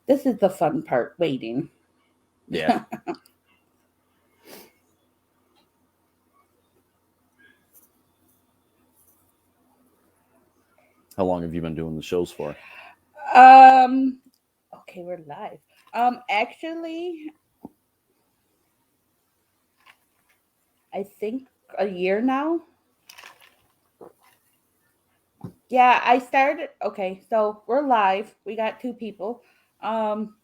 This is the fun part, waiting. Yeah. How long have you been doing the shows for? um, okay, we're live. Actually, I think a year now. Yeah, I started. Okay, so we're live. We got two people. Um,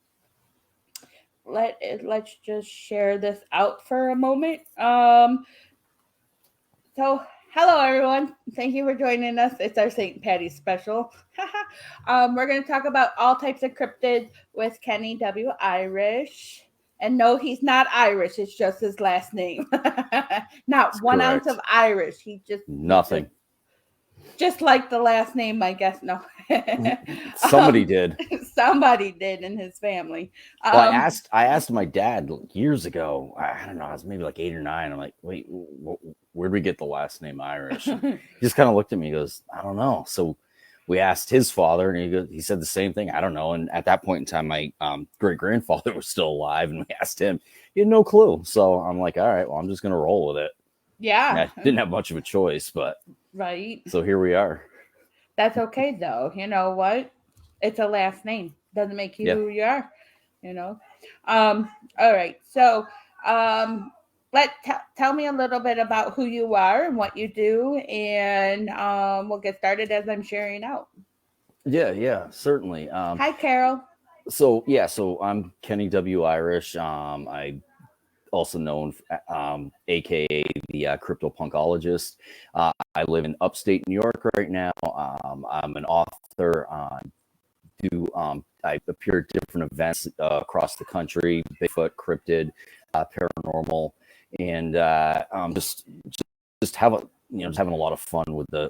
let's just share this out for a moment. So hello everyone. Thank you for joining us. It's our St. Patty's special. We're going to talk about all types of cryptids with Kenny W. Irish. And no, he's not Irish. It's just his last name. Not That's 1 ounce of correct. Irish. He Nothing. just like the last name, I guess. No, Somebody um, did. somebody did in his family. Well, Um, I asked my dad years ago. I don't know. I was maybe like 8 or 9. I'm like, wait, where'd we get the last name Irish? And he just kind of looked at me. He goes, I don't know. So we asked his father, and he said the same thing. I don't know. And at that point in time, my great grandfather was still alive, and we asked him. He had no clue. So I'm like, all right, well, I'm just gonna roll with it. yeah, Yeah, didn't have much of a choice, but right. so here we are. That's okay though. You know what? It's a last name. Doesn't make you Yeah. who you are. You know. Um. All right. So, um, tell me a little bit about who you are and what you do, and we'll get started as I'm sharing out. Yeah, certainly. Hi, Carol. So I'm Kenny W. Irish. I also known, aka the crypto-punkologist. I live in upstate New York right now. I'm an author. I appear at different events across the country: Bigfoot, cryptid, paranormal, and just have a just having a lot of fun with the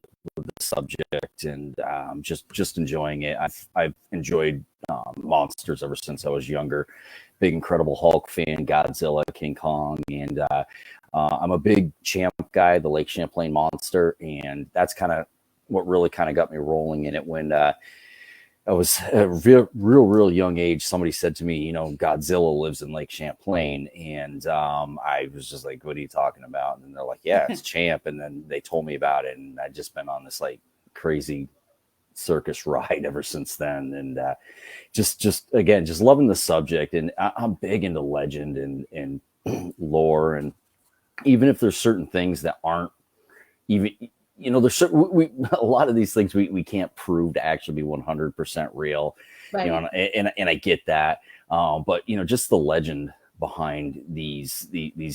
subject, and just enjoying it. I've enjoyed monsters ever since I was younger. Big Incredible Hulk fan, Godzilla, King Kong, and I'm a big Champ guy, the Lake Champlain monster, and that's kind of what really kind of got me rolling in it when I was a real young age. Somebody said to me, Godzilla lives in Lake Champlain, and I was just like, "What are you talking about?" And they're like, "Yeah, it's Champ." And then they told me about it, and I've just been on this like crazy circus ride ever since then. And just again, just loving the subject, and I'm big into legend and lore, and even if there's certain things that aren't even there's certain, a lot of these things we can't prove to actually be 100% real, Right. and I get that, but just the legend behind these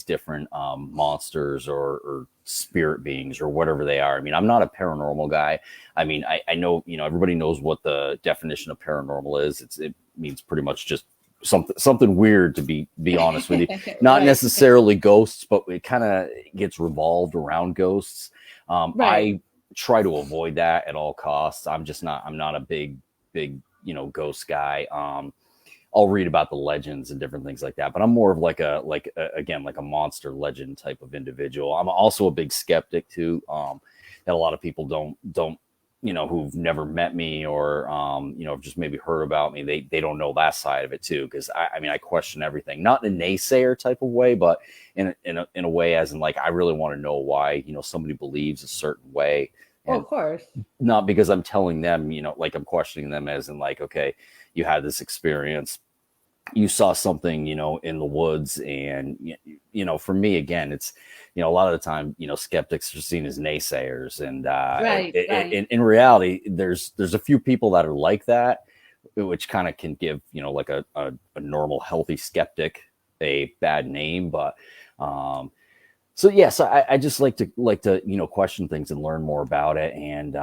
different monsters or spirit beings or whatever they are. I mean, I'm not a paranormal guy. I mean, I know everybody knows what the definition of paranormal is. It means pretty much just something weird, to be honest with you. Not Right. necessarily ghosts, but it kind of gets revolved around ghosts. Right. I try to avoid that at all costs. I'm not a big ghost guy. I'll read about the legends and different things like that, but I'm more of again, like a monster legend type of individual. I'm also a big skeptic too. That a lot of people don't who've never met me or just maybe heard about me, they don't know that side of it too, because I mean, I question everything, not in a naysayer type of way, but in a way as in, like, I really want to know why somebody believes a certain way. Oh, And of course. not because I'm telling them, like I'm questioning them, as in, like, okay, you had this experience, you saw something, in the woods. And, for me, again, it's, a lot of the time, skeptics are seen as naysayers. And Right. Right. in reality, there's a few people that are like that, which kind of can give, like a normal, healthy skeptic a bad name. But so yes, I just like to question things and learn more about it. And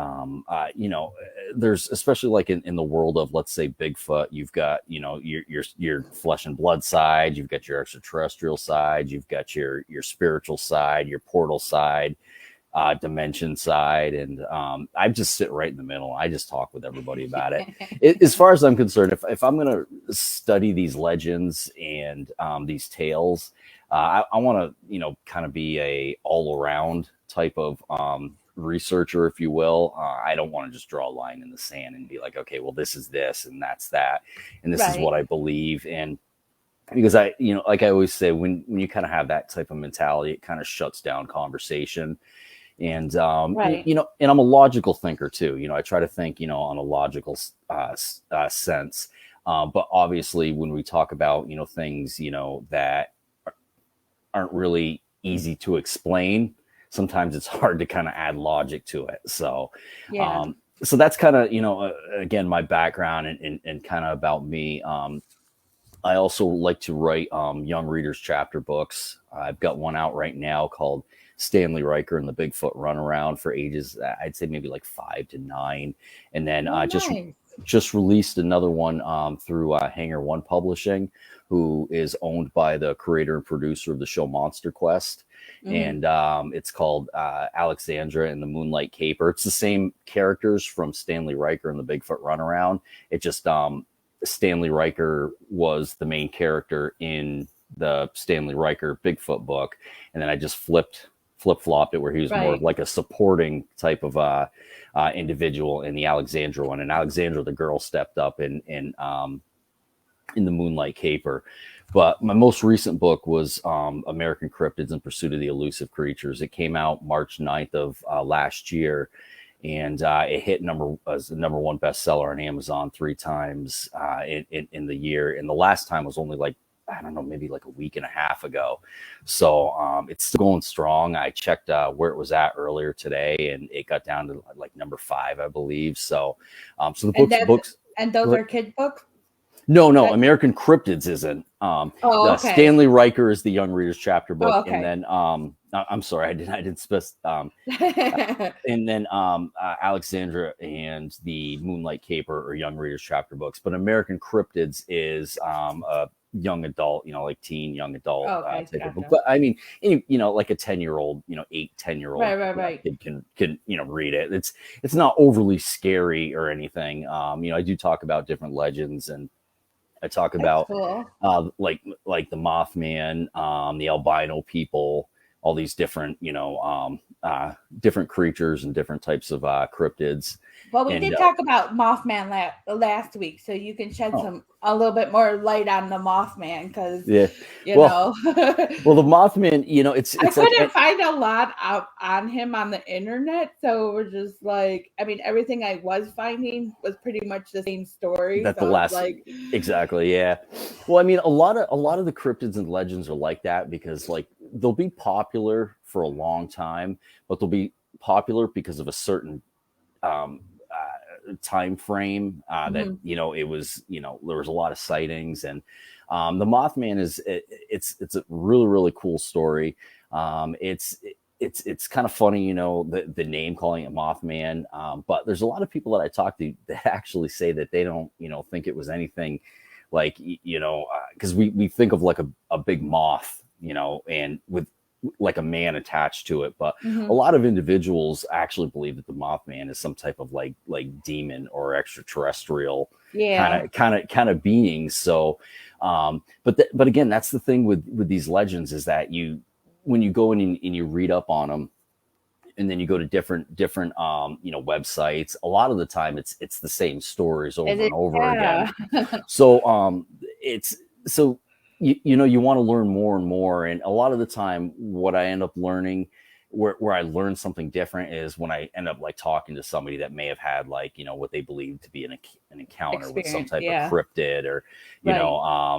there's, especially like in the world of, let's say, Bigfoot, you've got your flesh and blood side, you've got your extraterrestrial side, you've got your spiritual side, your portal side, dimension side, and I just sit right in the middle. I just talk with everybody about it. As far as I'm concerned, if I'm going to study these legends and these tales, I want to kind of be a all around type of researcher, if you will. I don't want to just draw a line in the sand and be like, okay, well, this is this and that's that, and this is what I believe. And because like I always say, when you kind of have that type of mentality, it kind of shuts down conversation. And and I'm a logical thinker too. I try to think, on a logical sense. But obviously, when we talk about things that aren't really easy to explain, sometimes it's hard to kind of add logic to it. So, so that's kind of again, my background and kind of about me. I also like to write young readers chapter books. I've got one out right now called Stanley Riker and the Bigfoot Runaround for ages, I'd say maybe like 5 to 9. And then just released another one through Hangar One Publishing, who is owned by the creator and producer of the show Monster Quest. And it's called Alexandra and the Moonlight Caper. It's the same characters from Stanley Riker and the Bigfoot Runaround. It just Stanley Riker was the main character in the Stanley Riker Bigfoot book, and then I just flip-flopped it where he was more of like a supporting type of individual in the Alexandra one. And Alexandra, the girl, stepped up in the Moonlight Caper. But my most recent book was American Cryptids in Pursuit of the Elusive Creatures. It came out March 9th of last year. And it hit as the number one bestseller on Amazon 3 times in the year. And the last time was only like, I don't know, maybe like a week and a half ago. So it's still going strong. I checked where it was at earlier today, and it got down to like number 5, I believe. So, so the books. And those are kid books? No, American Cryptids isn't. Stanley Riker is the young readers chapter book, and then I'm sorry, I didn't specify. And then Alexandra and the Moonlight Caper are young readers chapter books, but American Cryptids is a young adult, like teen young adult type of book. But I mean, like a 10-year-old, 8-10-year-old kid can read it. It's not overly scary or anything. I do talk about different legends, and I talk about like the Mothman, the albino people, all these different, different creatures and different types of cryptids. Well, we did talk about Mothman last week, so you can shed a little bit more light on the Mothman, because well, the Mothman, I couldn't find a lot out on him on the internet, so we're just like, I mean, everything I was finding was pretty much the same story. That's the last, exactly, yeah. Well, I mean, a lot of the cryptids and legends are like that, because like they'll be popular for a long time, but they'll be popular because of a certain time frame that it was, there was a lot of sightings. And the Mothman it's a really, really cool story. It's kind of funny, the name, calling it Mothman, but there's a lot of people that I talk to that actually say that they don't think it was anything like, because we think of like a big moth, and with like a man attached to it, but a lot of individuals actually believe that the Mothman is some type of like demon or extraterrestrial kind of being. So but again, that's the thing with these legends, is that when you go in and you read up on them, and then you go to different websites, a lot of the time it's the same stories over and over again. So you want to learn more and more. And a lot of the time, what I end up learning, where I learn something different, is when I end up like talking to somebody that may have had like, what they believe to be an encounter with some type of cryptid, or,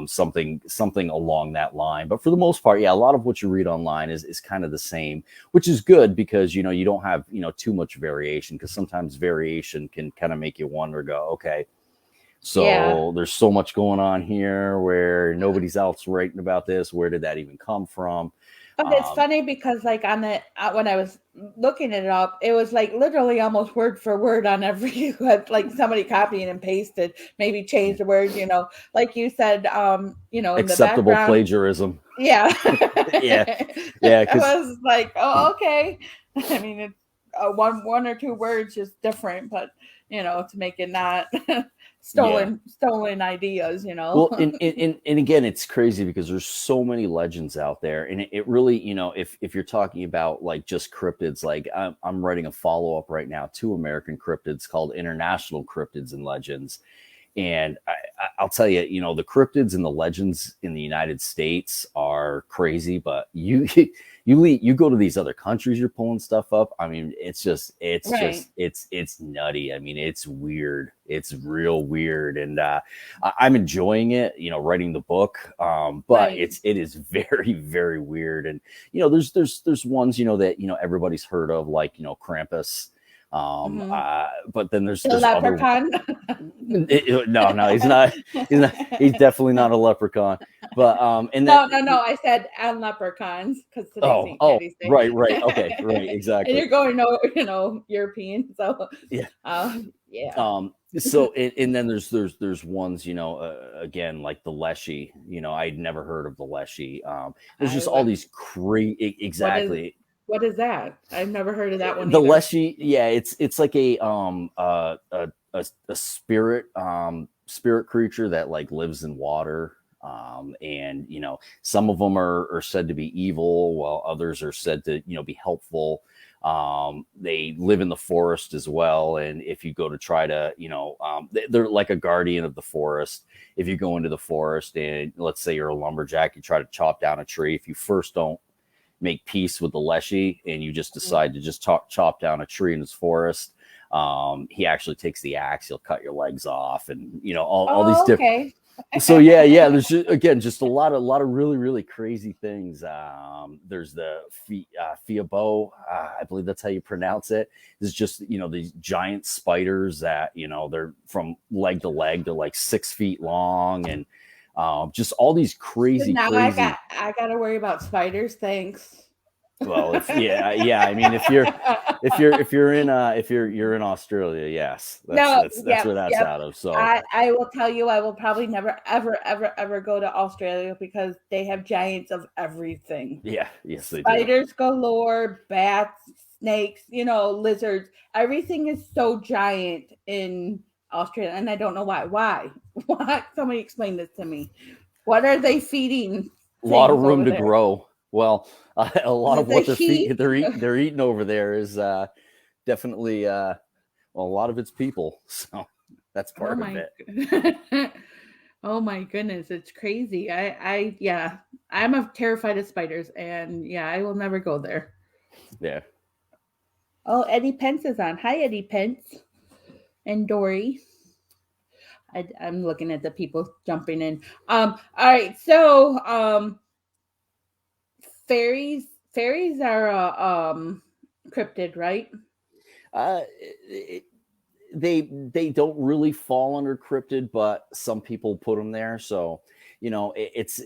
something along that line. But for the most part, a lot of what you read online is kind of the same, which is good, because, you don't have, too much variation, because sometimes variation can kind of make you wonder, go, okay, so there's so much going on here where nobody's else writing about this. Where did that even come from? But it's funny, because like on the when I was looking it up, it was like literally almost word for word on every like somebody copied and pasted, maybe changed the words, like you said, in acceptable the plagiarism. Yeah. yeah. It was like, oh, okay. I mean, it's one or two words just different, but to make it not stolen ideas, you know. Well, and again, it's crazy because there's so many legends out there, and it really, if you're talking about like just cryptids, like I'm writing a follow up right now to American Cryptids called International Cryptids and Legends, and I'll tell you, the cryptids and the legends in the United States are crazy, but you go to these other countries, you're pulling stuff up. I mean, it's Right. it's nutty. I mean, it's weird. It's real weird, and I'm enjoying it. Writing the book, but Right. it is very very weird. And there's ones that everybody's heard of, like Krampus. Hmm. But then The there's other. leprechaun. No, he's not. He's definitely not a leprechaun. But and that. No, no, no. I said and leprechauns because today's Oh, St. oh, Patty's Day. right. Okay, right, And exactly. you're going, no, European. So, Yeah. yeah. So and then there's ones, again, like the Leshy. I'd never heard of the Leshy. There's just all I these crazy. what is Exactly. what is that? I've never heard of that one The either. Leshy, yeah, it's like a spirit creature that like lives in water. And some of them are said to be evil, while others are said to be helpful. They live in the forest as well, and if you go to try to they're like a guardian of the forest. If you go into the forest and let's say you're a lumberjack, you try to chop down a tree, if you first don't make peace with the Leshy and you just decide to just chop down a tree in his forest, he actually takes the axe, he'll cut your legs off, and all these Oh, different. okay. So yeah, there's just a lot of really really crazy things. There's the Fiabo, I believe that's how you pronounce it. It's just these giant spiders that they're from leg to leg, they're like 6 feet long, and just all these So crazy now crazy. I got to worry about spiders. Thanks. Well, if yeah, I mean, if you're in Australia, yes, No, that's yep, where that's yep. out of. So I will tell you, I will probably never, ever, ever, ever go to Australia because they have giants of everything. yeah, yes, they do. Spiders galore, bats, snakes, lizards. Everything is so giant in Australia, and I don't know why. Why? Why? Somebody explain this to me. What are they feeding A lot of things room over to there? grow. Well, a lot of The what heat. they're eating over there is definitely well, a lot of it's people. So that's Oh part of my. it. Oh my goodness, it's crazy. Yeah, I'm terrified of spiders, and yeah, I will never go there. Yeah. Oh, Eddie Pence is on. Hi, Eddie Pence and Dory. I'm looking at the people jumping in. All right, so fairies, fairies are cryptid, right? It, they don't really fall under cryptid, but some people put them there. So it's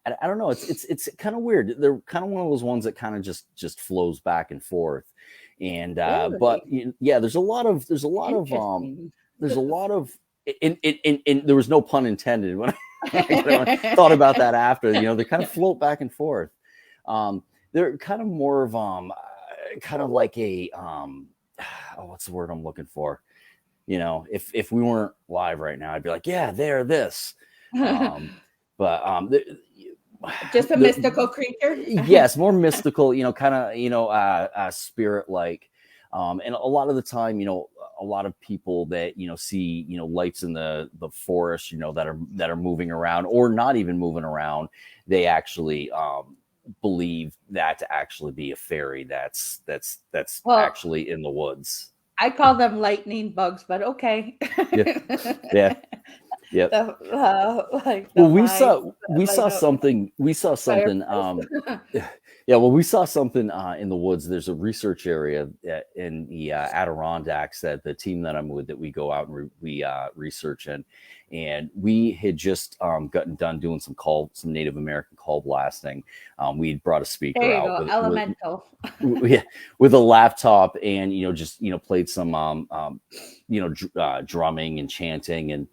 I don't know. It's kind of weird. They're kind of one of those ones that kind of just flows back and forth. And but Really yeah, interesting. there's a lot of in there was no pun intended when I thought about that after. They kind of float back and forth. They're kind of more of kind of like a oh, what's the word I'm looking for? If we weren't live right now, I'd be like, yeah, they're this. But Just a mystical creature. yes, more mystical, kind of, spirit like. And a lot of the time, a lot of people that see lights in the forest, that are moving around or not even moving around, they actually believe that to actually be a fairy that's Well, actually in the woods. I call them lightning bugs, but okay. Yeah, yeah, yeah. Like the Well, light, we like saw something. We saw something. fireflies. Yeah, well, we saw something in the woods. There's a research area in the Adirondacks that the team that I'm with that we go out and we research in, and we had just gotten done doing some Native American call blasting. We brought a There speaker you out go, elemental. with a laptop and just played some drumming and chanting and.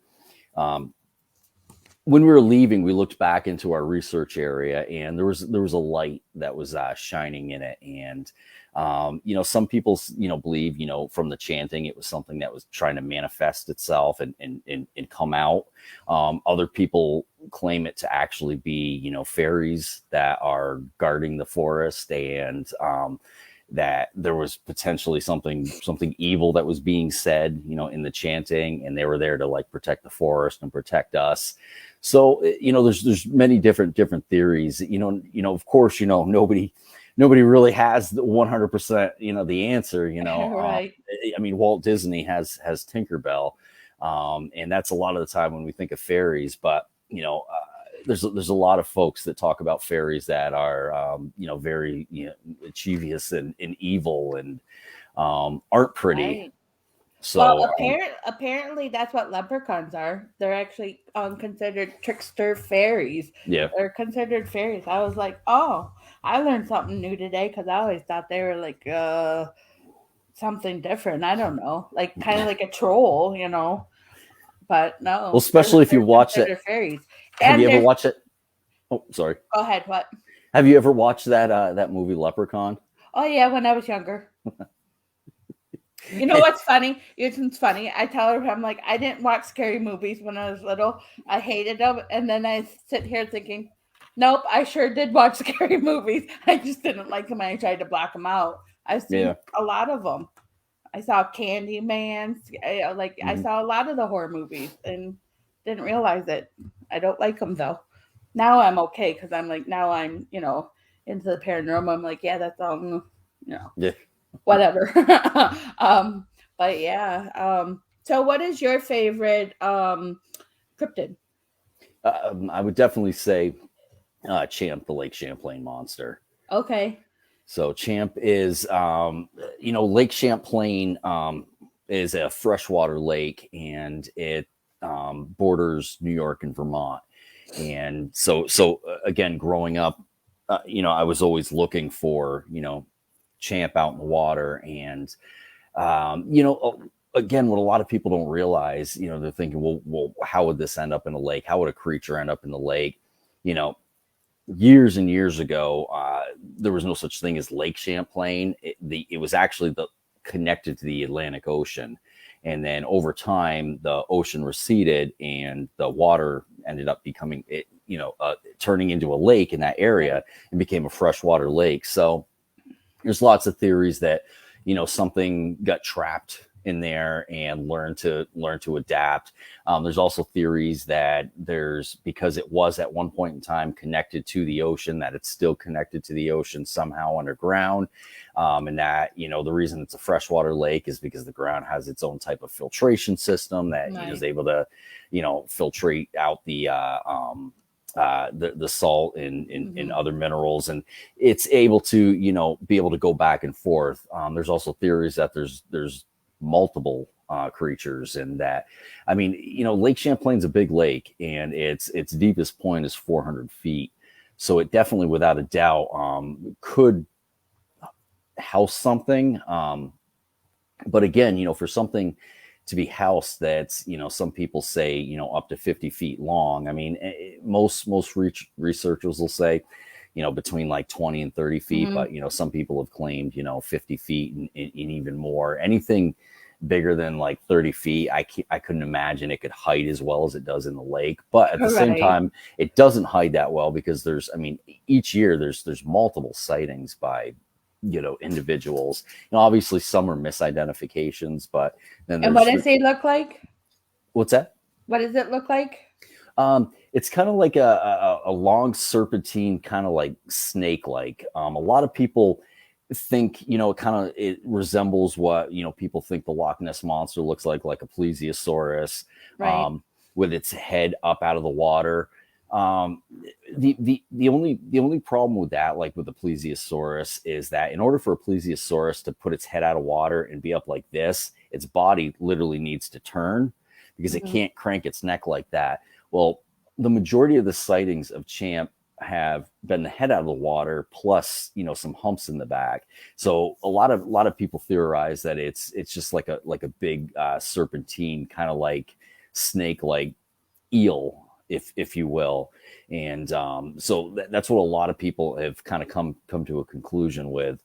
When we were leaving, we looked back into our research area, and there was a light that was shining in it, and Some people, believe, from the chanting, it was something that was trying to manifest itself and come out. Other people claim it to actually be, fairies that are guarding the forest, and that there was potentially something evil that was being said, in the chanting, and they were there to like protect the forest and protect us. So, there's many different theories, of course, nobody really has the 100%, the answer, Right. I mean, Walt Disney has Tinkerbell. And that's a lot of the time when we think of fairies, but, there's a lot of folks that talk about fairies that are, very, mischievous and evil and aren't pretty. Right. So, Well, apparently that's what leprechauns are. They're actually considered trickster fairies. yeah, They're considered fairies. I was like, oh, I learned something new today because I always thought they were like something different. I don't know, like kind of like a troll, But no, well, especially if you watch it. considered fairies. Have And you ever watched it? Oh, sorry. go ahead. What? Have you ever watched that movie Leprechaun? Oh yeah, when I was younger. You know what's funny? It's funny. I tell her, I'm like, I didn't watch scary movies when I was little. I hated them, and then I sit here thinking, nope, I sure did watch scary movies. I just didn't like them. I tried to block them out. I've seen a lot of them. I saw Candyman. I saw a lot of the horror movies, and didn't realize it. I don't like them though. Now I'm okay because I'm like now I'm into the paranormal. I'm like, yeah, that's all. Yeah. Whatever. But yeah. So what is your favorite cryptid? I would definitely say Champ, the Lake Champlain monster. Okay. So Champ is, Lake Champlain is a freshwater lake, and it borders New York and Vermont. And so again, growing up, I was always looking for, Champ out in the water. And, again, what a lot of people don't realize, they're thinking, well, how would this end up in a lake? How would a creature end up in the lake? Years and years ago, there was no such thing as Lake Champlain. It was actually connected to the Atlantic Ocean. And then over time, the ocean receded and the water ended up becoming, turning into a lake in that area and became a freshwater lake. So there's lots of theories that, something got trapped in there and learn to adapt. There's also theories that because it was at one point in time connected to the ocean, that it's still connected to the ocean somehow underground. And that, the reason it's a freshwater lake is because the ground has its own type of filtration system that is able to, filtrate out the salt and other minerals, and it's able to, be able to go back and forth. There's also theories that there's multiple creatures, and that, I mean, Lake Champlain's a big lake, and its deepest point is 400 feet. So it definitely, without a doubt, could house something. But again, for something to be housed that's, some people say, up to 50 feet long. I mean, most researchers will say, between like 20 and 30 feet, but, some people have claimed, 50 feet and even more. Anything bigger than like 30 feet, I couldn't imagine it could hide as well as it does in the lake. But at the same time, it doesn't hide that well, because each year there's multiple sightings by, individuals. Obviously some are misidentifications, but then And what does it look like? What's that? What does it look like? It's kind of like a long serpentine, kind of like snake-like. A lot of people think, it resembles what, people think the Loch Ness monster looks like a plesiosaurus, right, with its head up out of the water. The only problem with that, like with the plesiosaurus, is that in order for a plesiosaurus to put its head out of water and be up like this, its body literally needs to turn, because it can't crank its neck like that. Well, the majority of the sightings of Champ have been the head out of the water, plus, some humps in the back. So a lot of people theorize that it's just like a big serpentine, kind of like snake, like eel, if you will. And so that's what a lot of people have kind of come to a conclusion with.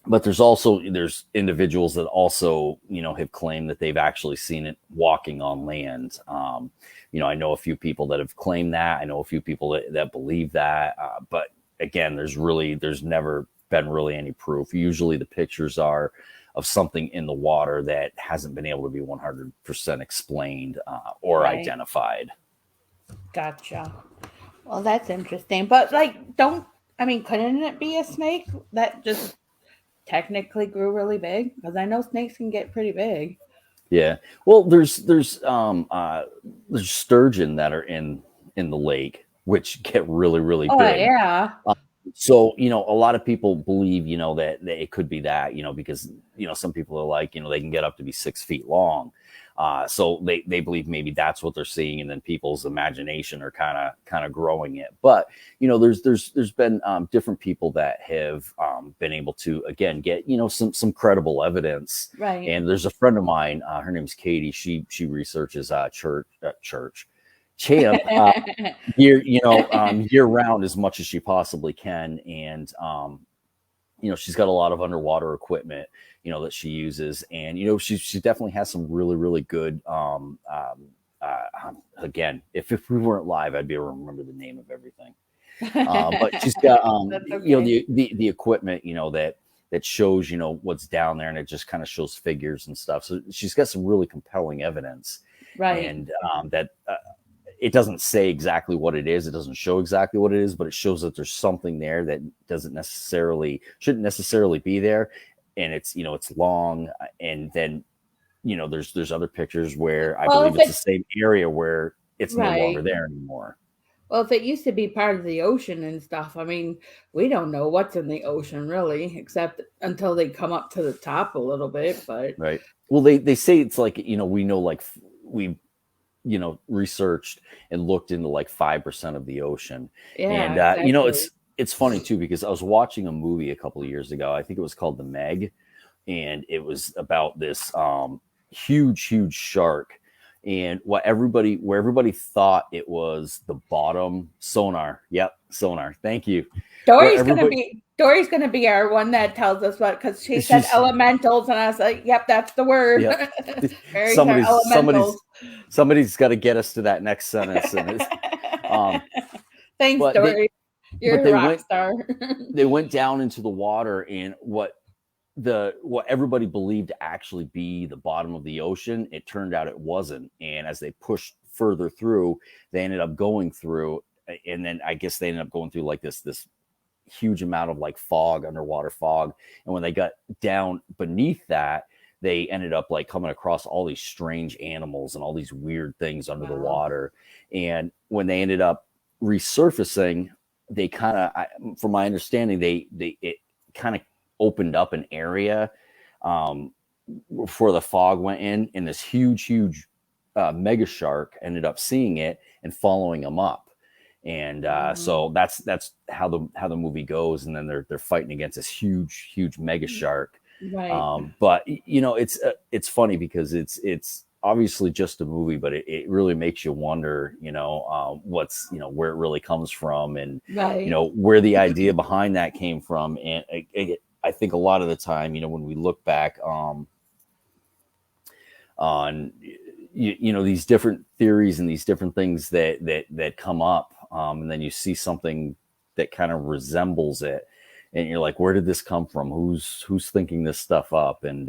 but there's individuals that also, have claimed that they've actually seen it walking on land. I know a few people that have claimed that. I know a few people that believe that. But again, there's never been really any proof. Usually the pictures are of something in the water that hasn't been able to be 100% explained or identified. Gotcha. Well, that's interesting. But couldn't it be a snake that just technically grew really big? Because I know snakes can get pretty big. Yeah. Well, there's sturgeon that are in the lake, which get really, really big. Oh, yeah. So, a lot of people believe, that it could be that, because, some people are like, they can get up to be 6 feet long. So they believe maybe that's what they're seeing, and then people's imagination are kind of growing it. But there's been different people that have been able to again get some credible evidence. Right. And there's a friend of mine, her name's Katie. She researches church champ year round as much as she possibly can, and she's got a lot of underwater equipment that she uses, and she definitely has some really, really good again, if we weren't live, I'd be able to remember the name of everything. But she's got okay. The equipment that shows what's down there, and it just kind of shows figures and stuff. So she's got some really compelling evidence, right? And that it doesn't say exactly what it is. It doesn't show exactly what it is, but it shows that there's something there that shouldn't necessarily be there. And it's it's long, and then there's other pictures where I believe it's the same area where it's no longer there anymore. Well, if it used to be part of the ocean and stuff, I mean, we don't know what's in the ocean really, except until they come up to the top a little bit. But right. Well, they say it's like we know, like we researched and looked into like 5% of the ocean. Yeah, and exactly. It's funny too, because I was watching a movie a couple of years ago. I think it was called The Meg, and it was about this huge shark, and where everybody thought it was the bottom sonar. Yep, sonar. Thank you. Dory's gonna be our one that tells us what, because she said elementals, and I was like, "Yep, that's the word." Yep. somebody's got to get us to that next sentence. Thanks, Dory. You're a rock star. They went down into the water, and what everybody believed to actually be the bottom of the ocean, it turned out it wasn't. And as they pushed further through, they ended up going through, and then I guess they ended up going through like this huge amount of like fog, underwater fog. And when they got down beneath that, they ended up like coming across all these strange animals and all these weird things under the water. And when they ended up resurfacing, they kind of, from my understanding, it kind of opened up an area before the fog went in, and this huge mega shark ended up seeing it and following them up. And so that's how the movie goes. And then they're fighting against this huge mega shark. Right. But it's funny because it's obviously just a movie, but it really makes you wonder, what's, where it really comes from, and, where the idea behind that came from. And I think a lot of the time, when we look back on these different theories and these different things that come up, and then you see something that kind of resembles it, and you're like, where did this come from? Who's thinking this stuff up? And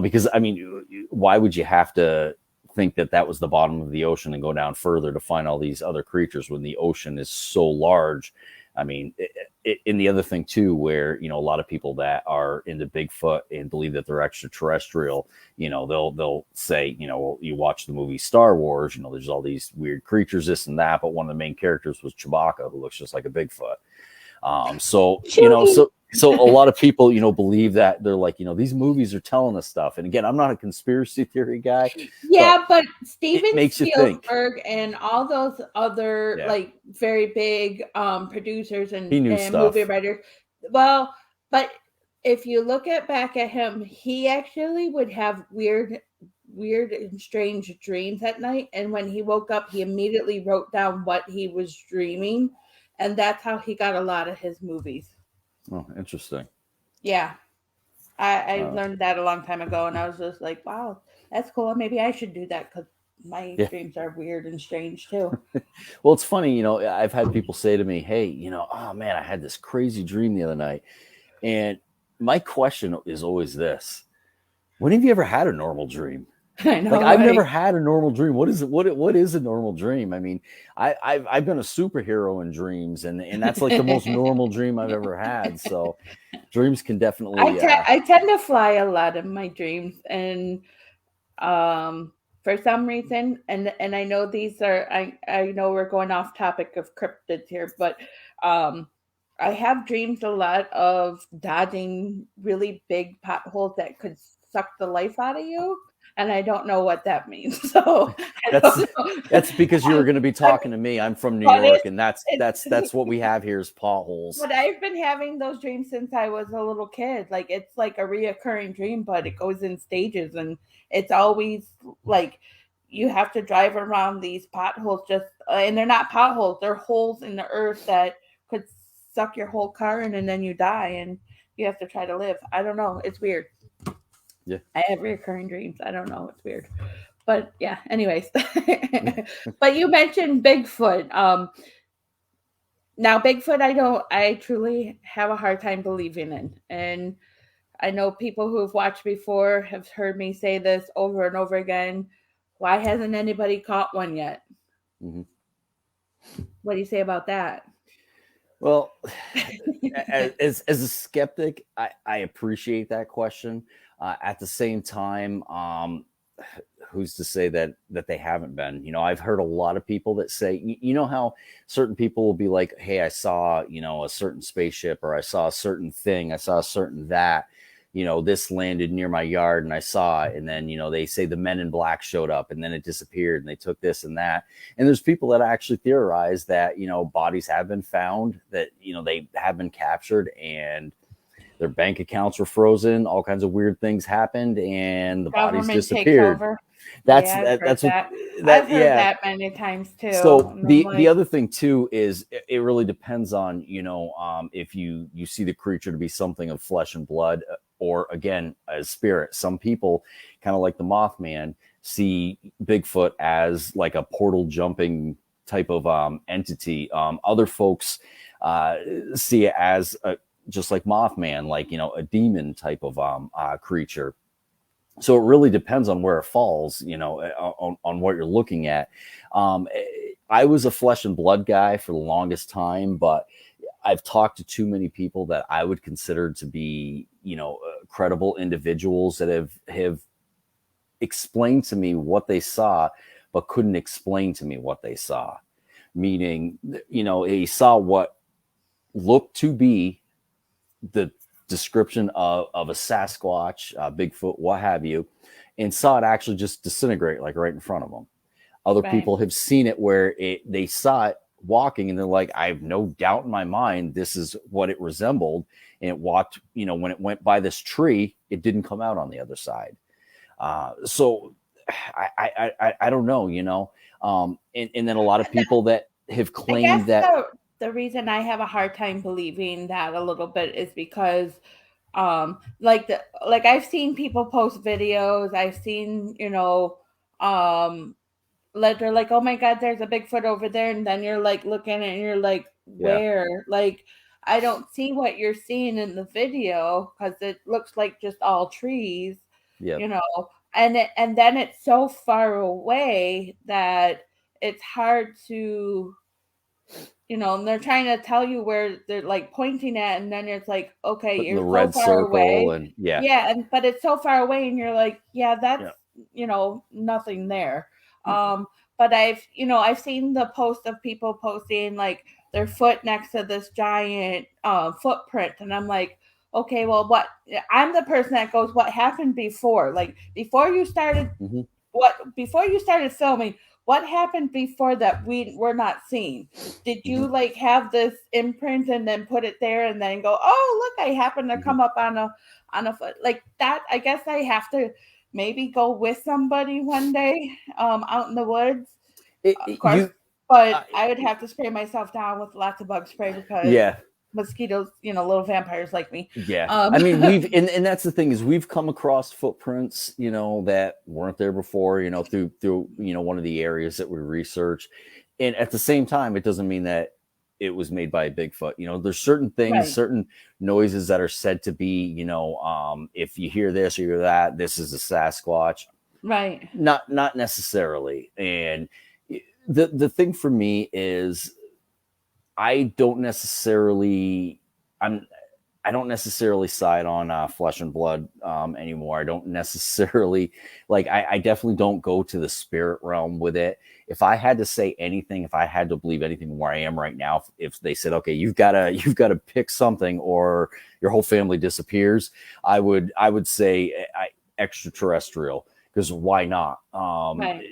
because I mean, why would you have to think that was the bottom of the ocean and go down further to find all these other creatures when the ocean is so large? I mean, and the other thing too, where, a lot of people that are into Bigfoot and believe that they're extraterrestrial, they'll say, well, you watch the movie Star Wars, there's all these weird creatures, this and that, but one of the main characters was Chewbacca, who looks just like a Bigfoot. So a lot of people, believe that. They're like, these movies are telling us stuff. And again, I'm not a conspiracy theory guy. Yeah, but Steven Spielberg and all those other like very big producers and movie writers. Well, but if you look back at him, he actually would have weird and strange dreams at night. And when he woke up, he immediately wrote down what he was dreaming. And that's how he got a lot of his movies. Oh, interesting. Yeah. I Uh, learned that a long time ago, and I was just like, wow, that's cool. Maybe I should do that because my yeah. dreams are weird and strange too. Well, it's funny, I've had people say to me, "Hey, oh man, I had this crazy dream the other night," and my question is always this: when have you ever had a normal dream? I Like know, I've never right? had a normal dream. What is it? What is a normal dream? I mean, I've been a superhero in dreams, and that's like the most normal dream I've ever had. So dreams can definitely, I tend to fly a lot in my dreams, and um, for some reason, and I know these are I know we're going off topic of cryptids here, but um, I have dreamed a lot of dodging really big potholes that could suck the life out of you, and I don't know what that means. So I that's don't know. that's because you were going to be I- talking to me. I'm from New but York, and that's it's that's that's what we have here is potholes. but I've been having those dreams since I was a little kid. Like it's like a reoccurring dream, but it goes in stages, and it's always like you have to drive around these potholes. Just and they're not potholes; they're holes in the earth that could suck your whole car in, and then you die, and you have to try to live. I don't know. It's weird. Yeah. I have reoccurring dreams. I don't know. It's weird, but yeah. Anyways, but you mentioned Bigfoot. Now, Bigfoot, I truly have a hard time believing in. And I know people who have watched before have heard me say this over and over again. Why hasn't anybody caught one yet? Mm-hmm. What do you say about that? Well, as a skeptic, I appreciate that question. At the same time, who's to say that they haven't been? I've heard a lot of people that say, how certain people will be like, "Hey, I saw a certain spaceship, or I saw a certain thing, I saw a certain that." This landed near my yard and I saw it. And then, they say the Men in Black showed up and then it disappeared and they took this and that. And there's people that actually theorize that, bodies have been found, that, they have been captured and their bank accounts were frozen. All kinds of weird things happened and the bodies Government takes disappeared. over. That's Yeah, I've that, heard that's what that. I've that, heard yeah. that many times too. So And I'm the like, other thing too is it really depends on if you see the creature to be something of flesh and blood, or again as spirit. Some people, kind of like the Mothman, see Bigfoot as like a portal jumping type of entity. Other folks see it as just like Mothman, like a demon type of creature. So it really depends on where it falls, on what you're looking at. I was a flesh and blood guy for the longest time, but I've talked to too many people that I would consider to be, credible individuals that have explained to me what they saw, but couldn't explain to me what they saw. Meaning, he saw what looked to be the description of a Sasquatch, Bigfoot, what have you, and saw it actually just disintegrate like right in front of them. Other right. people have seen it where they saw it walking and they're like, I have no doubt in my mind this is what it resembled. And it walked, when it went by this tree, it didn't come out on the other side. So I don't know, and then a lot of people that have I guess claimed that. the reason I have a hard time believing that a little bit is because like I've seen people post videos, I've seen, like they're like, oh my god, there's a Bigfoot over there, and then you're like looking and you're like, Yeah. where? Like I don't see what you're seeing in the video because it looks like just all trees, Yeah. and then it's so far away that it's hard to, and they're trying to tell you where they're like pointing at, and then it's like, okay, Putting the you're so red far circle away. and yeah. Yeah, but it's so far away, and you're like, yeah, that's, Yeah. nothing there. But I've seen the post of people posting like their foot next to this giant footprint, and I'm like, okay, well, I'm the person that goes, what happened before? Like before you started, before you started filming, what happened before that we're not seeing? Did you like have this imprint and then put it there and then go, oh look, I happened to come up on a foot like that? I guess I have to maybe go with somebody one day out in the woods, of course, but I would have to spray myself down with lots of bug spray because Yeah. mosquitoes, little vampires like me. Yeah. I mean, and that's the thing is we've come across footprints, that weren't there before, through, one of the areas that we research. And at the same time, it doesn't mean that it was made by a Bigfoot. There's certain things, Right. certain noises that are said to be, if you hear this or hear that, this is a Sasquatch. Right. Not necessarily. And the thing for me is I don't necessarily side on flesh and blood anymore. I don't necessarily I definitely don't go to the spirit realm with it. If I had to say anything, if I had to believe anything where I am right now, if they said, okay, you've got to pick something or your whole family disappears, I would say extraterrestrial, because why not? Right.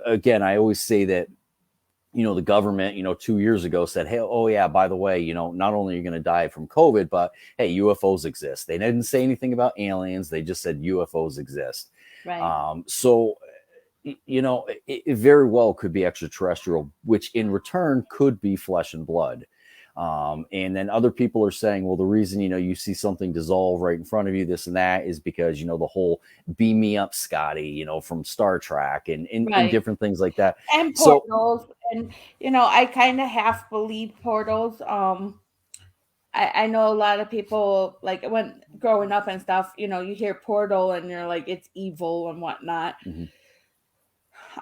Again, I always say that the government, 2 years ago said, hey, oh yeah, by the way, not only are you going to die from COVID, but hey, UFOs exist. They didn't say anything about aliens. They just said UFOs exist. Right. So, it very well could be extraterrestrial, which in return could be flesh and blood. And then other people are saying, well, the reason, you see something dissolve right in front of you, this and that, is because, the whole beam me up, Scotty, from Star Trek and Right. different things like that. And So, portals. And, I kind of half believe portals. I know a lot of people, like when growing up and stuff, you hear portal and you're like, it's evil and whatnot. mhm.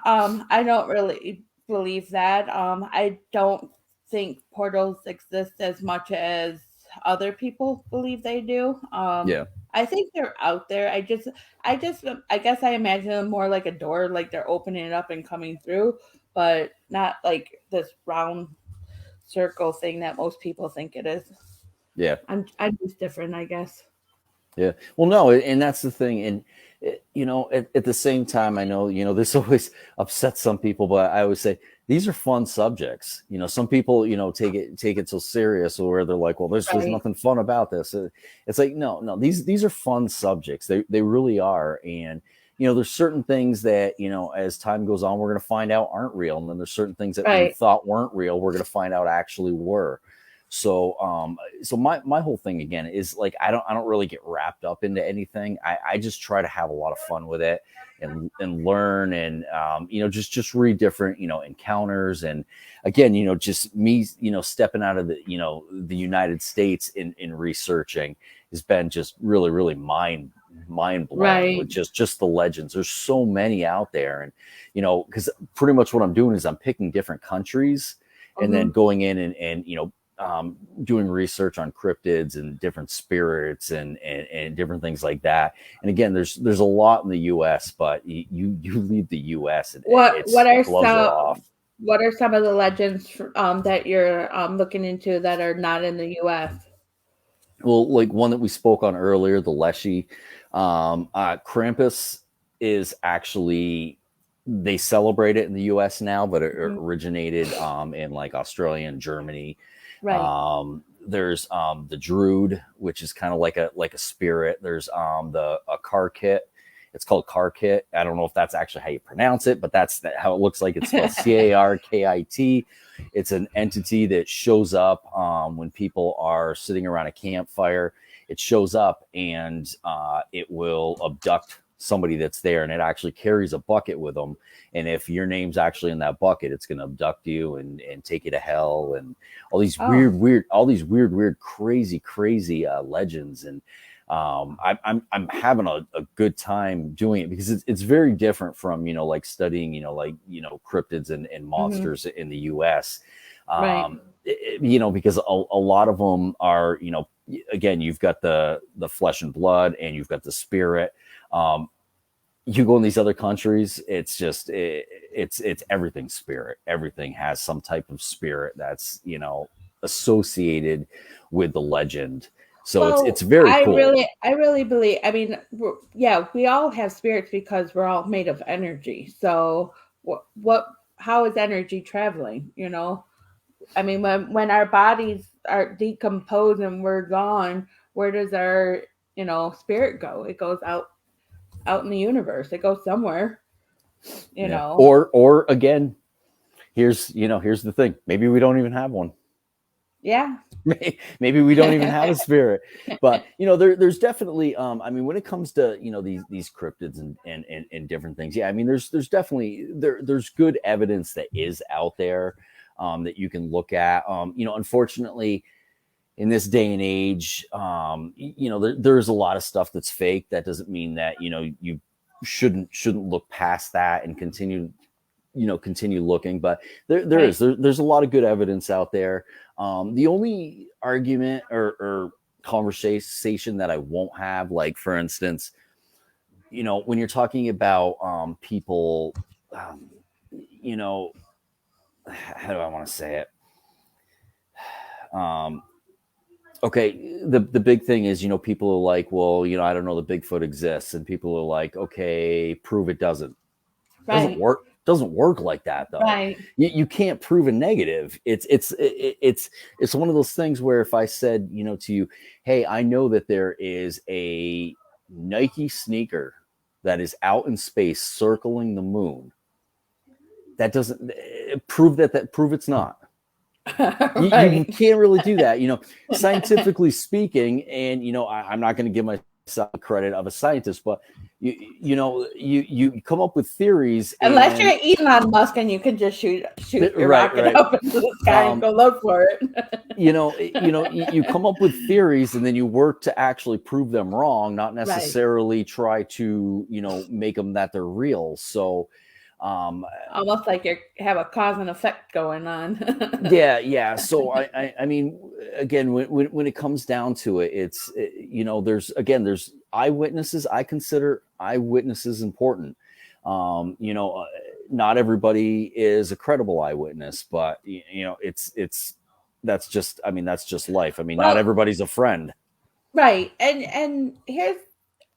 I don't really believe that. I don't think portals exist as much as other people believe they do. Yeah. I think they're out there. I guess I imagine them more like a door, like they're opening it up and coming through, but not like this round circle thing that most people think it is. Yeah. I'm just different, I guess. Yeah. Well, no, and that's the thing. And, at the same time, I know, this always upsets some people, but I always say these are fun subjects. Some people, take it so serious, where they're like, well, there's Right. nothing fun about this. It's like, no, these are fun subjects. They really are. And, there's certain things that, as time goes on, we're going to find out aren't real. And then there's certain things that we Right. thought weren't real, we're going to find out actually were. So, so my whole thing again is like, I don't really get wrapped up into anything. I just try to have a lot of fun with it and learn and, just read different, encounters. And again, just me, stepping out of the United States in researching has been just really, really mind blowing Right. with just the legends. There's so many out there. And, cause pretty much what I'm doing is I'm picking different countries and then going in and doing research on cryptids and different spirits and different things like that. And again, there's a lot in the U.S., but you leave the U.S. and What are gloves are off. What are some of the legends that you're looking into that are not in the U.S.? Well, like one that we spoke on earlier, the Leshy, Krampus is actually, they celebrate it in the U.S. now, but it originated in like Australia and Germany. Right. There's the Druid, which is kind of like a spirit. There's a Karkit. It's called Karkit. I don't know if that's actually how you pronounce it, but that's how it looks like. It's spelled Carkit. It's an entity that shows up when people are sitting around a campfire. It shows up and it will abduct somebody that's there, and it actually carries a bucket with them. And if your name's actually in that bucket, it's going to abduct you and take you to hell, and all these weird, crazy legends. And I'm having a good time doing it because it's very different from, like studying, cryptids and monsters in the US. Right. Because a lot of them are, again, you've got the flesh and blood and you've got the spirit. You go in these other countries, it's just it's everything spirit. Everything has some type of spirit that's associated with the legend. So it's very cool. I really believe. I mean, we all have spirits because we're all made of energy. So how is energy traveling? I mean, when our bodies are decomposed and we're gone, where does our spirit go? It goes out in the universe. It goes somewhere. Or again, here's the thing. Maybe we don't even have one. Yeah. Maybe we don't even have a spirit, but there's definitely I mean, when it comes to these cryptids and different things, yeah, I mean, there's definitely there's good evidence that is out there that you can look at. Unfortunately, in this day and age, there's a lot of stuff that's fake. That doesn't mean that you shouldn't look past that and continue looking, but there's a lot of good evidence out there. The only argument or conversation that I won't have, like for instance, when you're talking about people, you know, how do I want to say it? Okay, the big thing is, people are like, well, I don't know, the Bigfoot exists, and people are like, okay, prove it doesn't. Right. Doesn't work like that, though. Right. You can't prove a negative. It's one of those things where if I said, to you, hey, I know that there is a Nike sneaker that is out in space circling the moon, that doesn't prove prove it's not. Right. You can't really do that, scientifically speaking. And I'm not going to give myself credit of a scientist, but you come up with theories. Unless you're Elon Musk and you can just shoot your rocket up into the sky and go look for it. You come up with theories and then you work to actually prove them wrong, not necessarily try to make them that they're real. So almost like you have a cause and effect going on. yeah. So I mean, again, when it comes down to it, it's there's eyewitnesses. I consider eyewitnesses important. Not everybody is a credible eyewitness, but that's just life. I mean, not everybody's a friend. Right. And here's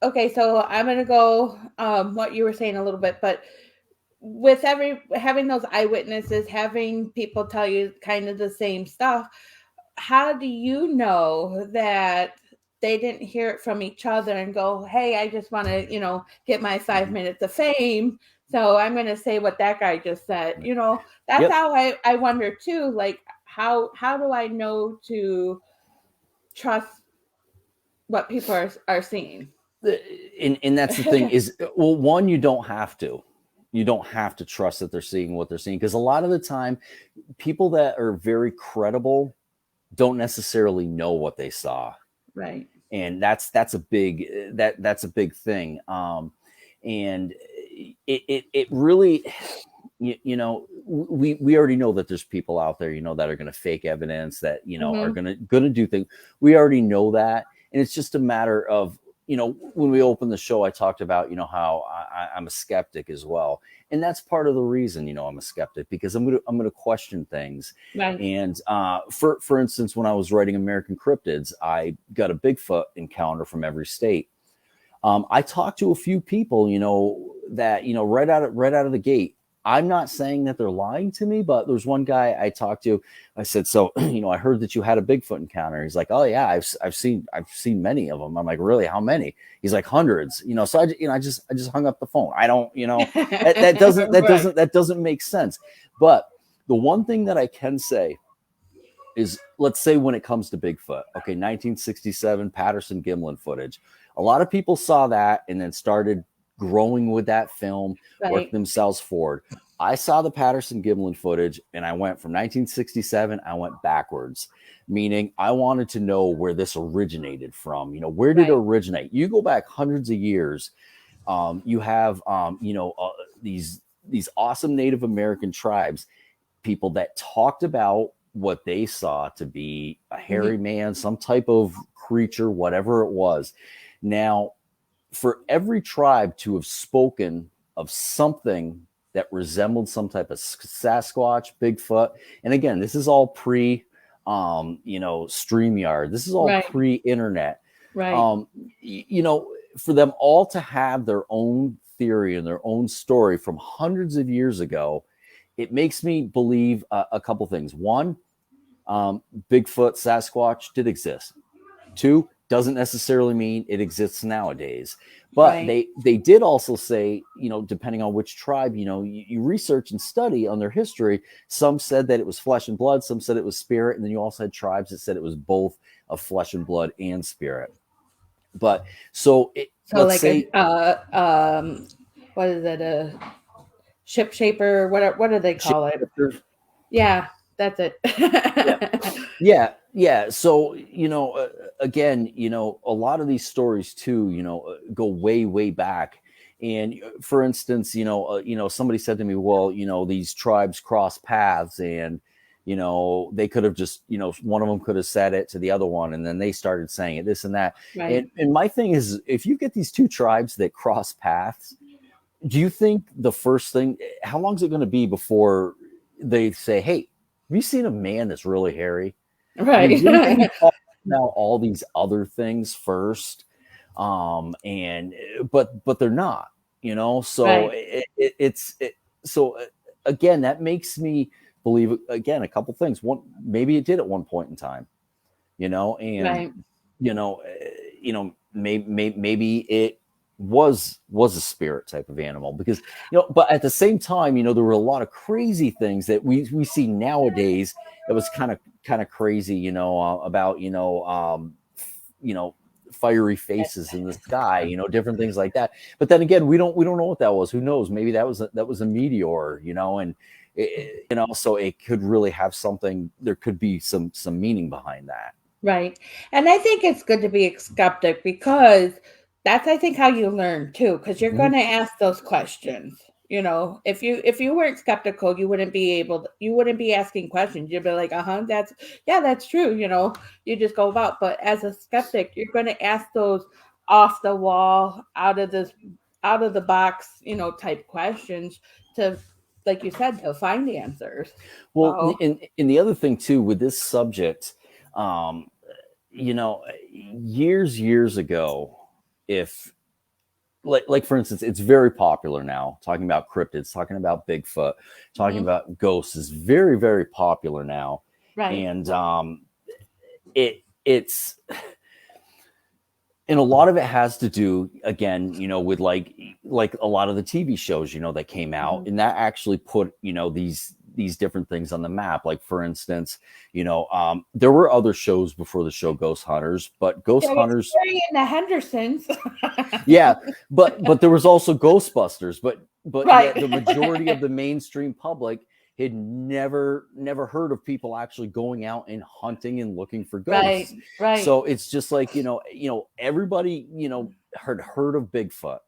okay. So I'm going to go what you were saying a little bit, but with having those eyewitnesses, having people tell you kind of the same stuff, how do you know that they didn't hear it from each other and go, hey, I just want to, get my 5 minutes of fame, so I'm going to say what that guy just said. That's how I wonder too, like how do I know to trust what people are seeing? And that's the thing is, well, one, you don't have to trust that they're seeing what they're seeing, because a lot of the time people that are very credible don't necessarily know what they saw. Right. And that's a big thing. And it really, we already know that there's people out there, that are going to fake evidence, that, are going to do things. We already know that. And it's just a matter of, when we opened the show, I talked about, how I'm a skeptic as well. And that's part of the reason, I'm a skeptic, because I'm going to question things. Right. And for instance, when I was writing American Cryptids, I got a Bigfoot encounter from every state. I talked to a few people, that, right out of the gate. I'm not saying that they're lying to me, but there's one guy I talked to. I said, so, I heard that you had a Bigfoot encounter. He's like, oh yeah, I've seen many of them. I'm like, really? How many? He's like, hundreds. So I just hung up the phone. I don't, that doesn't make sense. But the one thing that I can say is, let's say when it comes to Bigfoot, okay, 1967 Patterson-Gimlin footage. A lot of people saw that and then started growing with that film, work themselves forward. I saw the Patterson-Gimlin footage and I went from 1967, I went backwards, meaning I wanted to know where this originated from. Where did it originate? You go back hundreds of years. You have, these awesome Native American tribes, people that talked about what they saw to be a hairy man, some type of creature, whatever it was. Now, for every tribe to have spoken of something that resembled some type of Sasquatch, Bigfoot, and again, this is all pre, StreamYard. This is all pre-internet. Right. For them all to have their own theory and their own story from hundreds of years ago, it makes me believe a couple things. One, Bigfoot, Sasquatch did exist. Two, doesn't necessarily mean it exists nowadays. But Right. they did also say, depending on which tribe, you research and study on their history. Some said that it was flesh and blood, some said it was spirit, and then you also had tribes that said it was both of flesh and blood and spirit. But so So let's like say, what is it? A ship shaper? What do they call it? shapeshifters. Yeah, that's it. Yeah. Yeah. So, again, a lot of these stories too, go way, way back. And for instance, somebody said to me, well, these tribes cross paths and, they could have just, one of them could have said it to the other one. And then they started saying it, this and that. Right. And my thing is, if you get these two tribes that cross paths, do you think the first thing, how long is it going to be before they say, hey, have you seen a man that's really hairy? I mean, Right. wouldn't they be talking about all these other things first? And but they're not, So Right. so again, that makes me believe again a couple things. One, maybe it did at one point in time, and Right. maybe it was a spirit type of animal because but at the same time there were a lot of crazy things that we see nowadays that was kind of crazy about fiery faces in the sky, different things like that. But then again, we don't know what that was. Who knows? Maybe that was a meteor, and so it could really have something. There could be some meaning behind that. Right. And I think it's good to be a skeptic because that's I think how you learn too, because you're Mhm. gonna ask those questions. If you weren't skeptical, you wouldn't be asking questions. You'd be like, uh-huh, that's true, you just go about. But as a skeptic, you're gonna ask those off the wall, out of the box, type questions to like you said, to find the answers. Well, So and the other thing too with this subject, um, years ago, if like for instance, it's very popular now talking about cryptids, talking about Bigfoot, talking mhm, about ghosts is very, very popular now. right, And it's and a lot of it has to do again with like a lot of the TV shows that came out mhm. and that actually put these different things on the map. Like for instance, there were other shows before the show Ghost Hunters, but Ghost There was Hunters, Carrie and the Hendersons. yeah, but there was also Ghostbusters, but Right. yet the majority of the mainstream public had never heard of people actually going out and hunting and looking for Right, ghosts. right, So it's just like everybody had heard of Bigfoot.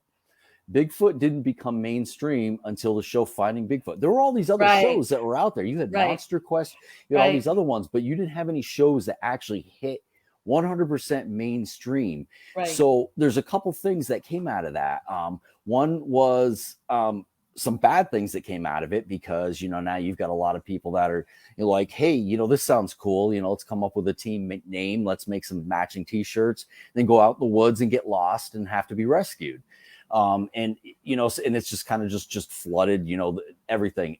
Bigfoot didn't become mainstream until the show Finding Bigfoot. There were all these other right, shows that were out there. You had right, Monster Quest, you had all right, these other ones, but you didn't have any shows that actually hit 100% mainstream. right, So there's a couple things that came out of that. One was some bad things that came out of it because now you've got a lot of people that are like, hey, this sounds cool. Let's come up with a team name. Let's make some matching T-shirts. Then go out in the woods and get lost and have to be rescued. And and it's just kind of just flooded, everything.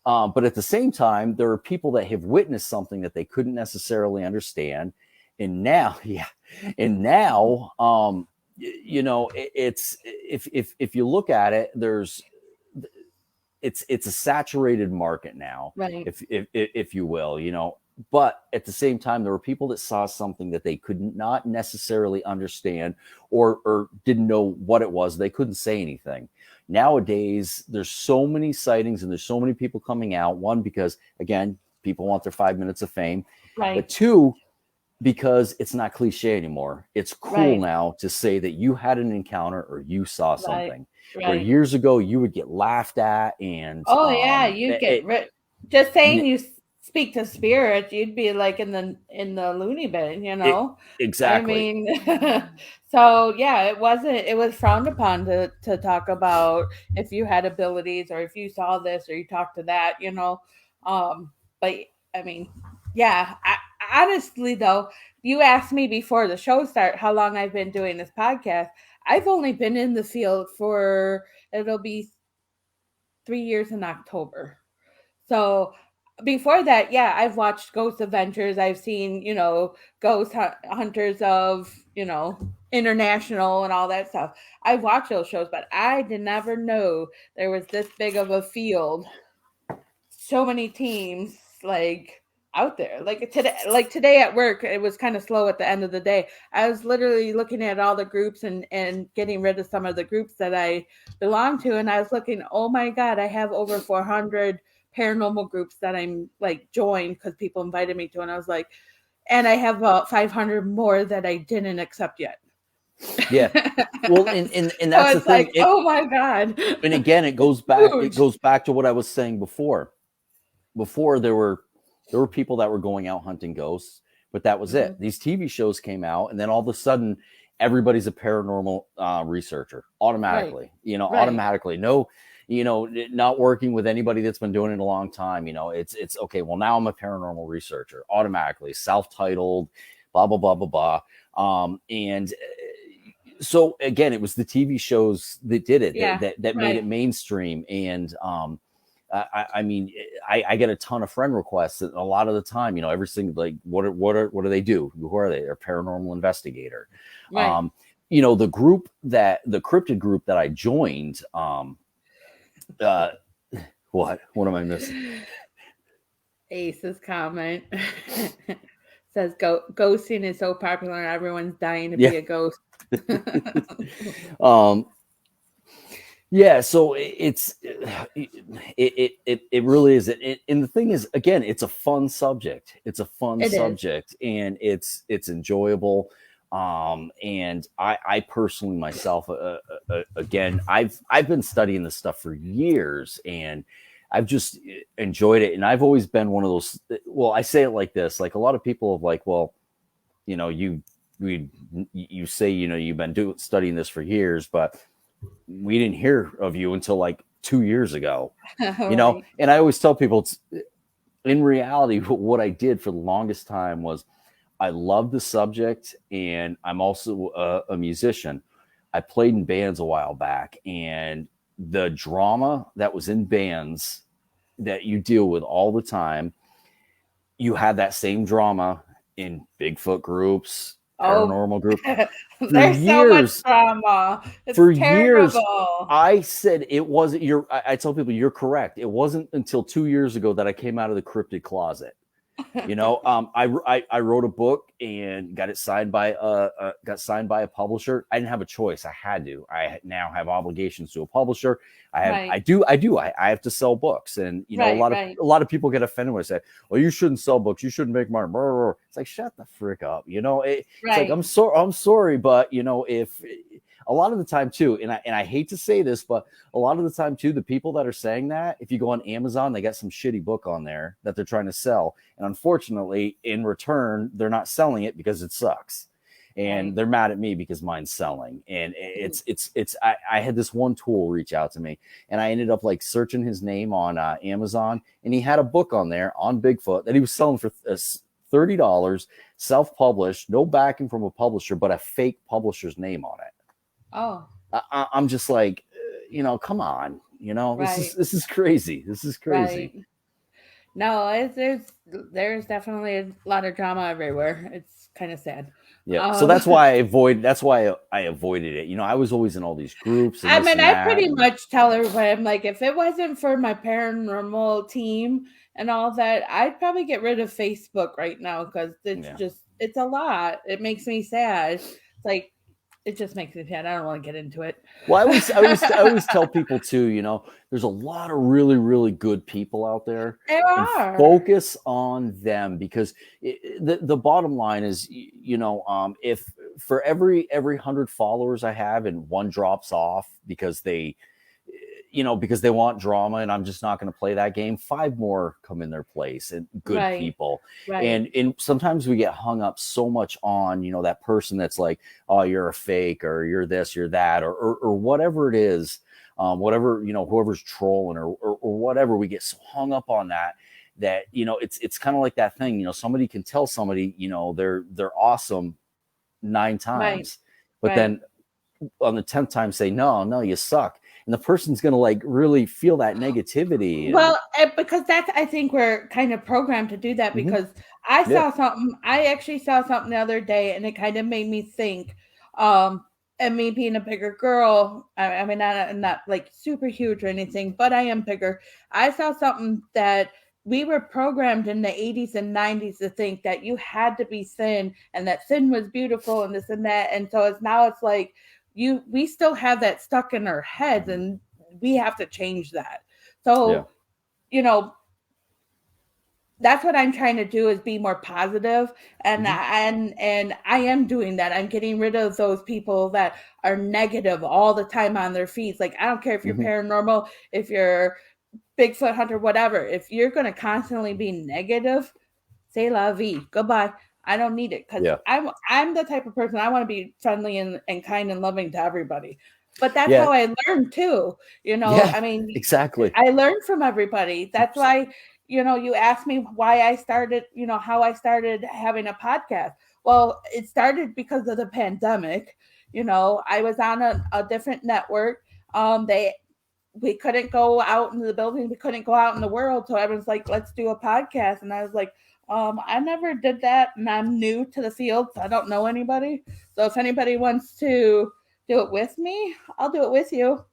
But at the same time, there are people that have witnessed something that they couldn't necessarily understand, and now, yeah, and now, it's if you look at it, it's a saturated market now, right, if you will, But at the same time, there were people that saw something that they could not necessarily understand or didn't know what it was. They couldn't say anything. Nowadays, there's so many sightings and there's so many people coming out. One, because again, people want their 5 minutes of fame, but right, two, because it's not cliche anymore. It's cool right, now to say that you had an encounter or you saw right, something. Where right. years ago you would get laughed at, and Oh yeah, you'd get just saying you speak to spirits, you'd be like in the loony bin, I exactly. mean, so yeah, it was frowned upon to talk about if you had abilities or if you saw this or you talked to that, but I mean, yeah, honestly though, you asked me before the show start how long I've been doing this podcast. I've only been in the field for it'll be 3 years in October. So before that, yeah, I've watched Ghost Adventures. I've seen, Ghost Hunters of, International and all that stuff. I've watched those shows, but I did never know there was this big of a field. So many teams like out there. Like today at work, it was kind of slow at the end of the day. I was literally looking at all the groups and getting rid of some of the groups that I belong to, and I was looking, oh my god, I have over 400 paranormal groups that I'm like joined because people invited me to, and I was like, and I have about 500 more that I didn't accept yet. Yeah. Well, and So that's the it's thing. like, oh my god. And again, it goes back. It Huge. goes back to what I was saying before. Before there were people that were going out hunting ghosts, but that was it. These TV shows came out, and then all of a sudden, everybody's a paranormal researcher automatically. Right. Automatically. No, not working with anybody that's been doing it a long time. It's okay. Well, now I'm a paranormal researcher automatically, self-titled, blah blah blah blah blah. And so again, it was the TV shows that did it, Yeah, that made it mainstream. And I mean, I get a ton of friend requests, and a lot of the time, every single, like, what do they do? Who are they? They're a paranormal investigator. right. The cryptid group that I joined, what am I missing? Ace's comment says ghosting is so popular, everyone's dying to be a ghost. Yeah, so it really is. And the thing is, again, it's a fun subject. It's a fun subject, and it's enjoyable. And I personally myself, again, I've been studying this stuff for years, and I've just enjoyed it. And I've always been one of those. Well, I say it like this: like, a lot of people have like, well, you say, you've been studying this for years, but we didn't hear of you until like 2 years ago, Right. And I always tell people, it's in reality, what I did for the longest time was I love the subject, and I'm also a musician. I played in bands a while back, and the drama that was in bands that you deal with all the time, you had that same drama in Bigfoot groups, paranormal group. There's so much drama. It's for terrible. years, I said it wasn't. I tell people, you're correct. It wasn't until 2 years ago that I came out of the cryptid closet. I wrote a book and got it signed by a publisher. I didn't have a choice. I had to. I now have obligations to a publisher. I have to sell books, and a lot of people get offended when I say, "Well, you shouldn't sell books. You shouldn't make money." It's like, shut the frick up. It's like, I'm sorry, but if a lot of the time too, and I hate to say this, but a lot of the time too, the people that are saying that, if you go on Amazon, they got some shitty book on there that they're trying to sell, and unfortunately, in return, they're not selling it because it sucks, and they're mad at me because mine's selling. And I had this one tool reach out to me, and I ended up like searching his name on Amazon, and he had a book on there on Bigfoot that he was selling for $30, self-published, no backing from a publisher, but a fake publisher's name on it. Oh, I'm just like, come on, this is crazy. This is crazy. Right. No, there's definitely a lot of drama everywhere. It's kind of sad. Yeah. So that's why I avoided it. I was always in all these groups. I mean, I pretty much tell everybody, I'm like, if it wasn't for my paranormal team and all that, I'd probably get rid of Facebook right now, because it's a lot. It makes me sad. It's like, it just makes me sad. I don't want to get into it. Well, I always tell people too, there's a lot of really, really good people out there. There are. Focus on them, because the bottom line is, if for every 100 followers I have and one drops off because they want drama, and I'm just not going to play that game, 5 more come in their place, and good people. Right. And sometimes we get hung up so much on, that person that's like, oh, you're a fake, or you're this, you're that, or whatever it is, whatever, whoever's trolling or whatever, we get so hung up on that it's kind of like that thing, somebody can tell somebody, they're awesome 9 times, but then on the 10th time say, no, you suck. and the person's going to like really feel that negativity. Well, because that's, I think we're kind of programmed to do that, because I actually saw something the other day, and it kind of made me think, and me being a bigger girl, I mean, I'm not like super huge or anything, but I am bigger. I saw something that we were programmed in the 80s and 90s to think that you had to be thin, and that thin was beautiful, and this and that. And so it's like we still have that stuck in our heads, and we have to change that. So, that's what I'm trying to do, is be more positive. And I am doing that. I'm getting rid of those people that are negative all the time on their feeds. Like, I don't care if you're paranormal, if you're Bigfoot hunter, whatever. If you're going to constantly be negative, say la vie, goodbye. I don't need it, because I'm the type of person, I want to be friendly and kind and loving to everybody. But that's how I learned too. I mean, exactly. I learned from everybody. That's why, you asked me why I started, how I started having a podcast. Well, it started because of the pandemic. I was on a different network. We couldn't go out into the building. We couldn't go out in the world. So everyone's like, let's do a podcast. And I was like, I never did that. And I'm new to the field, so I don't know anybody. So if anybody wants to do it with me, I'll do it with you.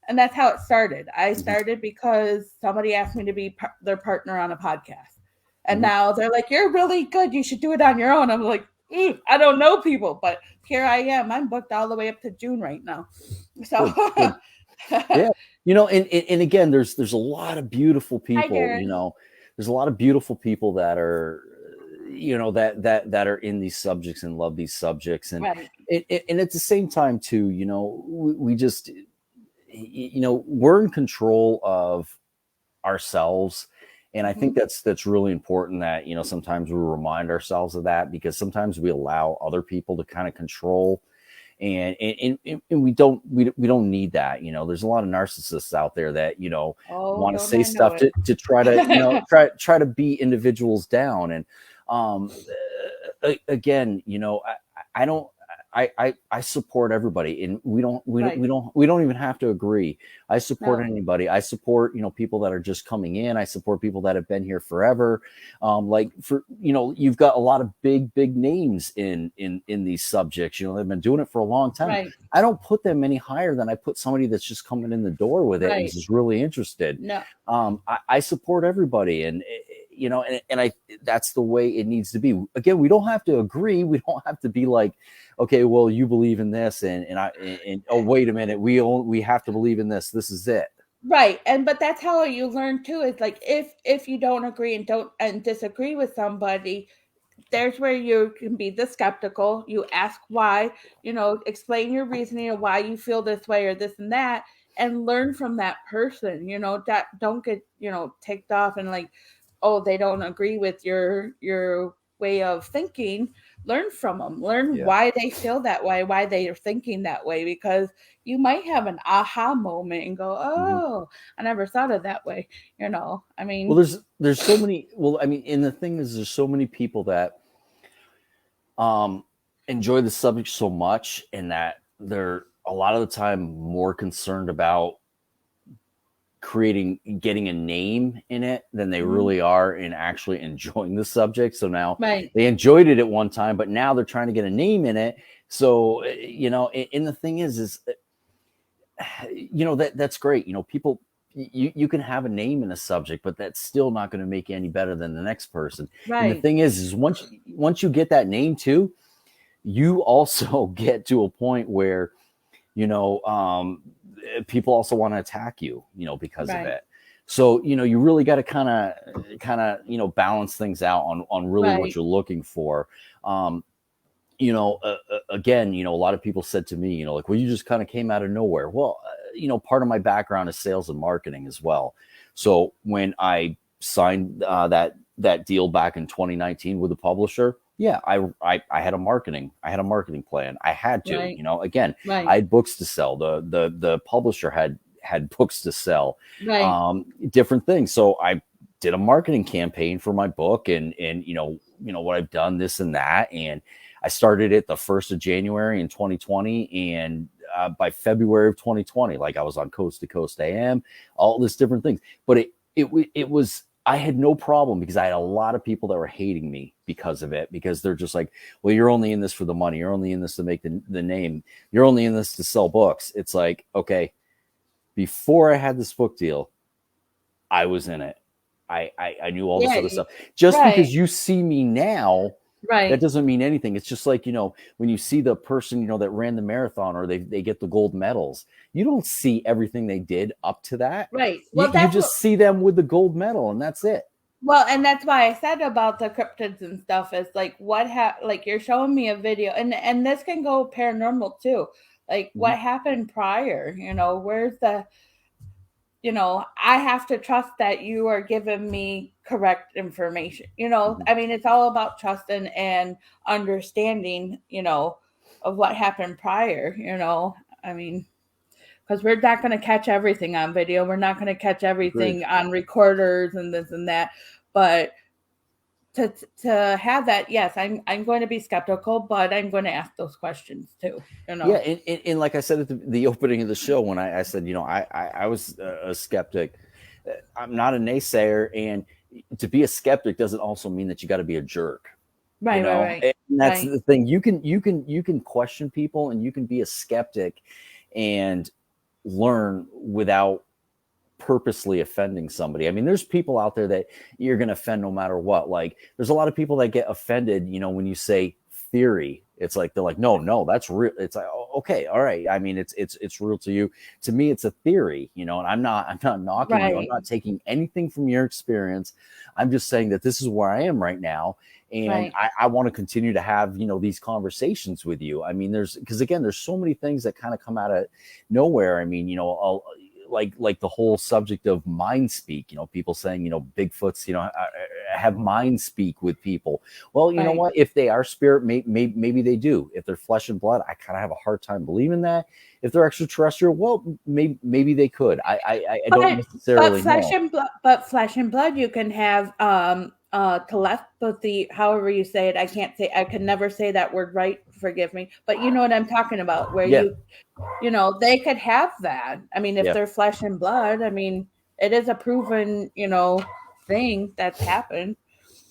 And that's how it started. I started because somebody asked me to be their partner on a podcast. And now they're like, you're really good. You should do it on your own. I'm like, I don't know people, but here I am. I'm booked all the way up to June right now. So good. Yeah. And again, there's a lot of beautiful people, there's a lot of beautiful people that are, that are in these subjects and love these subjects. And, and at the same time too, we just, we're in control of ourselves. And I think that's really important that, sometimes we remind ourselves of that, because sometimes we allow other people to kind of control, and we don't need that. There's a lot of narcissists out there that, want to say stuff to try to, try to beat individuals down. And, again, I support everybody, and we don't even have to agree. I support anybody. I support, people that are just coming in. I support people that have been here forever. You've got a lot of big names in these subjects. They've been doing it for a long time. Right. I don't put them any higher than I put somebody that's just coming in the door with it and is really interested. No. I support everybody, and that's the way it needs to be. Again, we don't have to agree. We don't have to be like, okay, well, you believe in this, and oh, wait a minute, we have to believe in this. This is it. Right. But that's how you learn too, is like, if you don't agree and disagree with somebody, there's where you can be the skeptical. You ask why, explain your reasoning of why you feel this way or this and that, and learn from that person. That don't get, ticked off and like, oh, they don't agree with your way of thinking. Learn from them. Learn why they feel that way, why they are thinking that way, because you might have an aha moment and go, oh, I never thought of that way. I mean, well, there's so many. Well, I mean, and the thing is, there's so many people that enjoy the subject so much, and that they're a lot of the time more concerned about getting a name in it than they really are in actually enjoying the subject. So now they enjoyed it at one time, but now they're trying to get a name in it. So, and the thing is that's great. People, you can have a name in a subject, but that's still not going to make you any better than the next person. Right. And the thing is once you get that name too, you also get to a point where, people also want to attack you, because of it. So, you really got to kind of, balance things out on really what you're looking for. Again, a lot of people said to me, like, well, you just kind of came out of nowhere. Well, part of my background is sales and marketing as well. So when I signed that deal back in 2019 with the publisher, I had a marketing plan. I had to, again, I had books to sell. The publisher had books to sell, different things. So I did a marketing campaign for my book, and what I've done, this and that. And I started it the 1st of January in 2020. And by February of 2020, like I was on Coast to Coast AM, all this different things. But it was, I had no problem because I had a lot of people that were hating me because of it, because they're just like, well, you're only in this for the money. You're only in this to make the name. You're only in this to sell books. It's like, okay, before I had this book deal, I was in it. I knew all this other stuff. Just because you see me now, that doesn't mean anything. It's just like, when you see the person, that ran the marathon or they get the gold medals, you don't see everything they did up to that. Right. Well, you just see them with the gold medal and that's it. Well, and that's why I said about the cryptids and stuff is like like you're showing me a video and this can go paranormal too. Like what happened prior, where's the, I have to trust that you are giving me correct information. I mean, it's all about trust and understanding, of what happened prior, I mean, because we're not going to catch everything on video. We're not going to catch everything on recorders and this and that. But to have that, yes, I'm going to be skeptical, but I'm going to ask those questions too. Yeah, and like I said at the opening of the show, when I said, I was a skeptic. I'm not a naysayer, and to be a skeptic doesn't also mean that you got to be a jerk. Right. And that's the thing. You can question people, and you can be a skeptic and learn without purposely offending somebody. I mean, there's people out there that you're going to offend no matter what. Like there's a lot of people that get offended, when you say theory. It's like, they're like, no, that's real. It's like, oh, okay, all right. I mean, it's real to you. To me, it's a theory, and I'm not knocking you. I'm not taking anything from your experience. I'm just saying that this is where I am right now. And I want to continue to have, these conversations with you. I mean, because again, there's so many things that kind of come out of nowhere. I mean, like the whole subject of mind speak, people saying, Bigfoot's, have mind speak with people. Well, you know what? If they are spirit, maybe they do. If they're flesh and blood, I kind of have a hard time believing that. If they're extraterrestrial, well, maybe they could. I don't necessarily know. But flesh and blood, you can have telepathy, however you say it. I can never say that word right. Forgive me, but you know what I'm talking about, where they could have that. I mean, if they're flesh and blood, I mean, it is a proven, thing that's happened.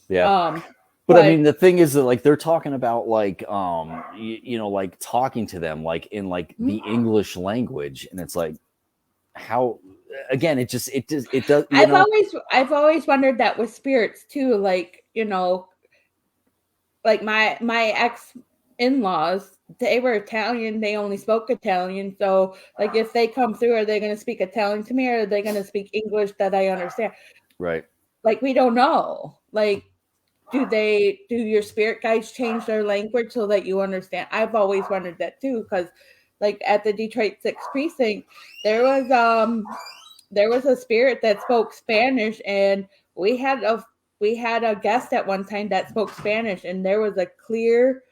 Yeah. But I mean, the thing is that like they're talking about like like talking to them like in like the English language, and it's like how again it does. I've always wondered that with spirits too, like like my ex in-laws, they were Italian, they only spoke Italian, so like if they come through, are they going to speak Italian to me, or are they going to speak English that I understand? Right. Like we don't know. Like do your spirit guides change their language so that you understand? I've always wondered that too, because like at the Detroit 6th precinct, there was a spirit that spoke Spanish, and we had a guest at one time that spoke Spanish, and there was a clear,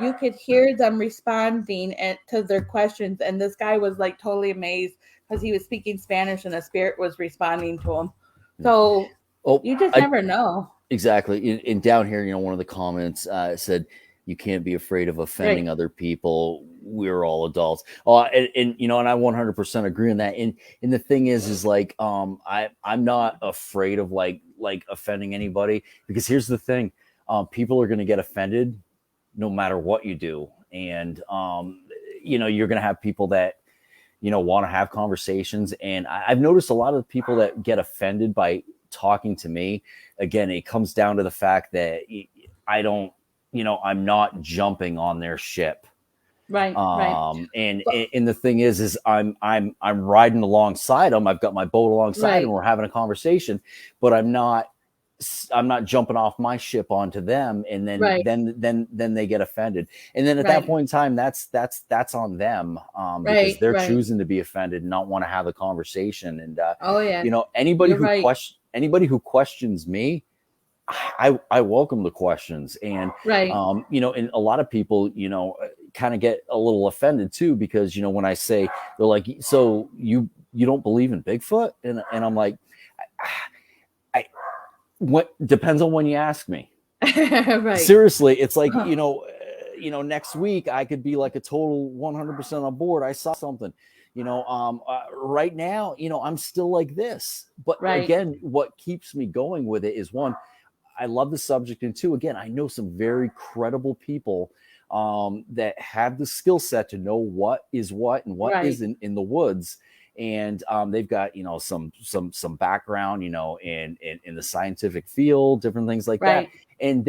you could hear them responding to their questions. And this guy was like totally amazed because he was speaking Spanish and the spirit was responding to him. So you just never know. Exactly. And down here, one of the comments said, you can't be afraid of offending other people. We're all adults. And and I 100% agree on that. And the thing is like, I'm not afraid of like offending anybody, because here's the thing. People are going to get offended no matter what you do. And, you're going to have people that, want to have conversations. And I've noticed a lot of the people that get offended by talking to me, again, it comes down to the fact that I don't, I'm not jumping on their ship. Right. And the thing is I'm riding alongside them. I've got my boat alongside them. We're having a conversation, but I'm not jumping off my ship onto them, and then they get offended, and then at that point in time, that's on them, because they're choosing to be offended and not want to have a conversation. And anybody who questions me, I welcome the questions. And and a lot of people kind of get a little offended too, because when I say, they're like, so you don't believe in Bigfoot, and I'm like, what depends on when you ask me. Seriously, it's like next week I could be like a total 100% on board. I saw something, right now, I'm still like this. But again, what keeps me going with it is, one, I love the subject, and two, again, I know some very credible people that have the skill set to know what is what and what isn't in the woods. And they've got some background in the scientific field, different things like that, and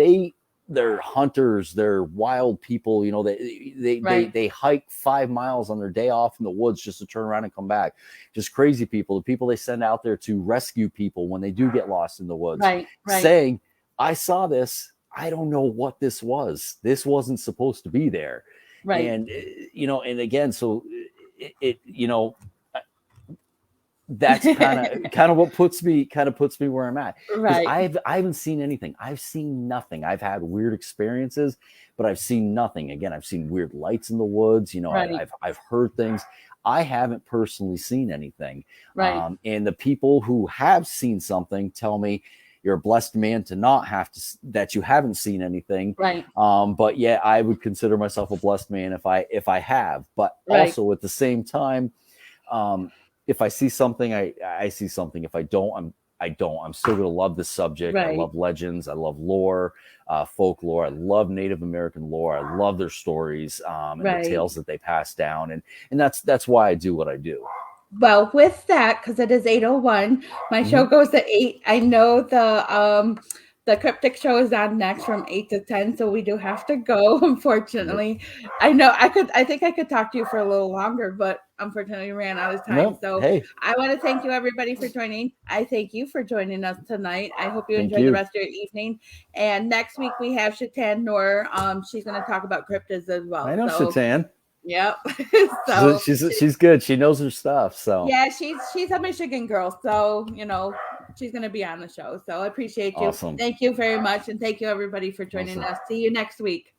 they're hunters, they're wild people, they hike 5 miles on their day off in the woods just to turn around and come back. Just crazy people, the people they send out there to rescue people when they do get lost in the woods, saying, I saw this, I don't know what this was, this wasn't supposed to be there. And and again, so it that's kind of what puts me where I'm at. I haven't seen anything. I've seen nothing. I've had weird experiences, but I've seen nothing. Again, I've seen weird lights in the woods. I've heard things. I haven't personally seen anything. And the people who have seen something tell me, you're a blessed man to not have to, that you haven't seen anything. But yeah, I would consider myself a blessed man if I have, but also at the same time, if I see something, I see something. If I don't, I don't. I'm still going to love this subject. I love legends. I love lore, folklore. I love Native American lore. I love their stories and the tales that they pass down. And that's why I do what I do. Well, with that, because it is 8:01, my show goes to 8. I know the cryptic show is on next from 8 to 10, so we do have to go, unfortunately. I know I think I could talk to you for a little longer, but unfortunately we ran out of time. I want to thank you, everybody, for joining. I thank you for joining us tonight. I hope you enjoy the rest of your evening. And next week we have Shatan Noor. She's going to talk about cryptids as well. I know Shatan. Yep. So she's good. She knows her stuff. So yeah, she's a Michigan girl. So she's going to be on the show. So I appreciate you. Awesome. Thank you very much, and thank you everybody for joining us. See you next week.